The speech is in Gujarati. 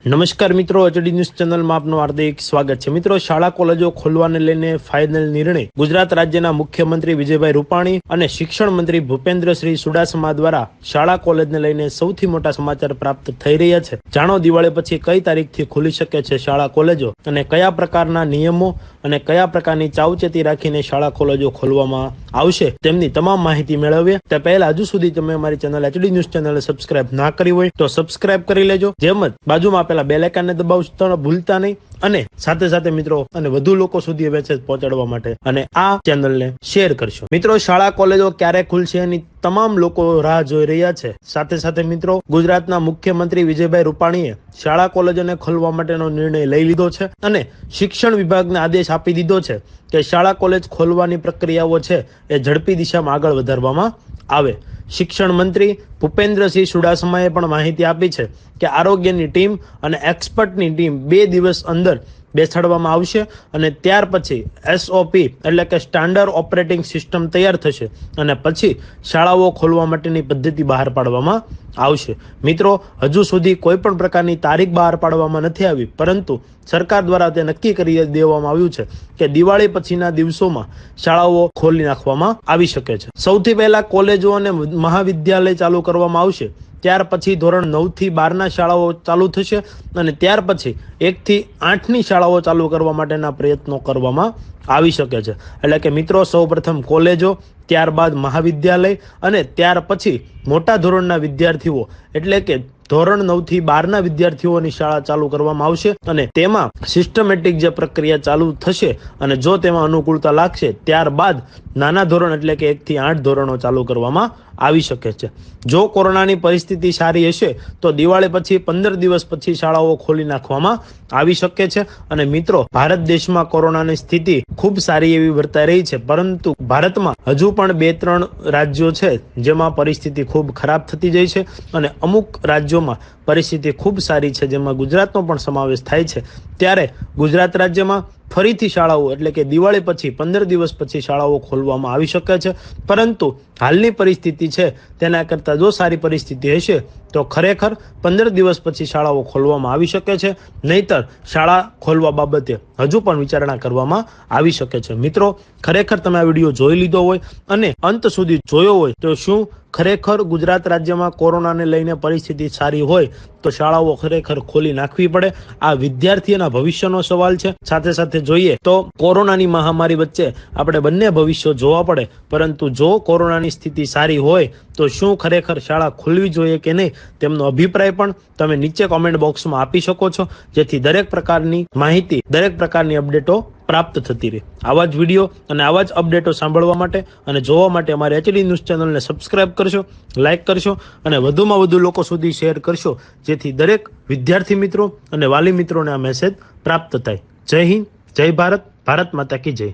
નમસ્કાર મિત્રો, એચડી ન્યૂઝ ચેનલમાં આપનું હાર્દિક સ્વાગત છે। મિત્રો, શાળા કોલેજો ખોલવાને લઈને ફાઇનલ નિર્ણય ગુજરાત રાજ્યના મુખ્યમંત્રી વિજયભાઈ રૂપાણી અને શિક્ષણ મંત્રી ભૂપેન્દ્રસિંહ ચુડાસમા દ્વારા શાળા કોલેજને લઈને સૌથી મોટા સમાચાર પ્રાપ્ત થઈ રહ્યા છે। જાણો દિવાળી પછી કઈ તારીખથી ખુલી શકે છે શાળા કોલેજો અને કયા પ્રકારના નિયમો અને કયા પ્રકારની સાવચેતી રાખીને શાળા કોલેજો ખોલવામાં આવશે તેમની તમામ માહિતી મેળવીએ તે પહેલા હજુ સુધી તમે અમારી channel HD news channel subscribe ના કરી હોય તો સબસ્ક્રાઇબ કરી લેજો। જેમ જ બાજુમાં પેલા બેલ આઇકનને દબાવતા ભૂલતા નહીં અને સાથે સાથે મિત્રો અને વધુ લોકો સુધી મેસેજ પહોંચાડવા માટે અને આ ચેનલને શેર કરશો। મિત્રો, શાળા કોલેજો ક્યારે ખુલશે એની તમામ લોકો રાહ જોઈ રહ્યા છે। સાથે સાથે મિત્રો, ગુજરાતના મુખ્યમંત્રી વિજયભાઈ રૂપાણીએ શાળા કોલેજોને ખોલવા માટેનો નિર્ણય લઈ લીધો છે અને શિક્ષણ વિભાગને આદેશ આપી દીધો છે કે શાળા કોલેજ ખોલવાની પ્રક્રિયાઓ છે એ ઝડપી દિશામાં આગળ વધારવામાં આવે। શિક્ષણ મંત્રી ભૂપેન્દ્રસિંહ ચુડાસમાએ પણ માહિતી આપી છે કે આરોગ્યની ટીમ અને એક્સપર્ટની ટીમ 2 દિવસ અંદર બેસાડવામાં આવશે અને ત્યાર પછી SOP એટલે કે સ્ટાન્ડર્ડ ઓપરેટિંગ સિસ્ટમ તૈયાર થશે અને પછી શાળાઓ ખોલવા માટેની પદ્ધતિ બહાર પાડવામાં આવશે। મિત્રો, હજુ સુધી કોઈ પણ પ્રકારની તારીખ બહાર પાડવામાં નથી આવી, પરંતુ સરકાર દ્વારા તે નક્કી કરી દેવામાં આવ્યું છે કે દિવાળી પછીના દિવસોમાં શાળાઓ ખોલી નાખવામાં આવી શકે છે। સૌથી પહેલા કોલેજો અને મહાવિદ્યાલય ચાલુ કરવામાં આવશે, ત્યાર પછી ધોરણ 9 થી 12 શાળાઓ ચાલુ થશે અને ત્યાર પછી 1 થી 8 ની શાળાઓ ચાલુ કરવા માટેના પ્રયત્નો કરવામાં આવી શકે છે। એટલે કે મિત્રો, સૌપ્રથમ કોલેજો, ત્યારબાદ મહાવિદ્યાલય અને ત્યાર પછી મોટા ધોરણના વિદ્યાર્થીઓ એટલે કે ધોરણ 9 થી 12 વિદ્યાર્થીઓની શાળા ચાલુ કરવામાં આવશે અને તેમાં સિસ્ટમેટિક જે પ્રક્રિયા ચાલુ થશે અને જો તેમાં અનુકૂળતા લાગશે ત્યારબાદ નાના ધોરણ એટલે કે 1 થી 8 ધોરણો ચાલુ કરવામાં આવી શકે છે। જો કોરોનાની પરિસ્થિતિ સારી હશે તો દિવાળી પછી 15 દિવસ પછી શાળાઓ ખોલી નાખવામાં આવી શકે છે અને મિત્રો, ભારત દેશમાં કોરોનાની સ્થિતિ ખૂબ સારી એવી વર્તાઈ રહી છે, પરંતુ ભારતમાં હજુ પણ 2-3 રાજ્યો છે જેમાં પરિસ્થિતિ ખૂબ ખરાબ થતી જાય છે અને અમુક રાજ્યોમાં પરિસ્થિતિ ખૂબ સારી છે જેમાં ગુજરાતનો પણ સમાવેશ થાય છે। ત્યારે ગુજરાત રાજ્યમાં ફરીથી શાળાઓ એટલે કે દિવાળી પછી 15 દિવસ પછી શાળાઓ ખોલવામાં આવી શકે છે, પરંતુ હાલની પરિસ્થિતિ છે તેના કરતાં જો સારી પરિસ્થિતિ હશે તો ખરેખર 15 દિવસ પછી શાળાઓ ખોલવામાં આવી શકે છે, નહીતર શાળા ખોલવા બાબતે હજુ પણ વિચારણા કરવામાં આવી શકે છે। મિત્રો, ખરેખર તમે આ વિડીયો જોઈ લીધો હોય અને અંત સુધી જોયો હોય તો શું ખરેખર ગુજરાત રાજ્યમાં કોરોનાને લઈને પરિસ્થિતિ સારી હોય તો શાળાઓ ખરેખર ખોલી નાખવી પડે? આ વિદ્યાર્થીઓના ભવિષ્યનો સવાલ છે। સાથે સાથે જોઈએ તો કોરોનાની મહામારી વચ્ચે આપણે બંને ભવિષ્યો જોવા પડે, પરંતુ જો કોરોનાની સ્થિતિ સારી હોય તો શું ખરેખર શાળા ખોલવી જોઈએ કે નહીં તેમનો અભિપ્રાય પણ તમે નીચે કોમેન્ટ બોક્સમાં આપી શકો છો, જેથી દરેક પ્રકારની માહિતી, દરેક પ્રકારની અપડેટો પ્રાપ્ત થતી રહે। આવા જ વિડીયો અને આવા જ અપડેટો સાંભળવા માટે અને જોવા માટે અમારી એચડી ન્યૂઝ ચેનલને સબસ્ક્રાઇબ કરશો, લાઇક કરશો અને વધુમાં વધુ લોકો સુધી શેર કરશો, જેથી દરેક વિદ્યાર્થી મિત્રો અને વાલી મિત્રોને આ મેસેજ પ્રાપ્ત થાય। જય હિન્દ, જય ભારત, ભારત માતા કી જય।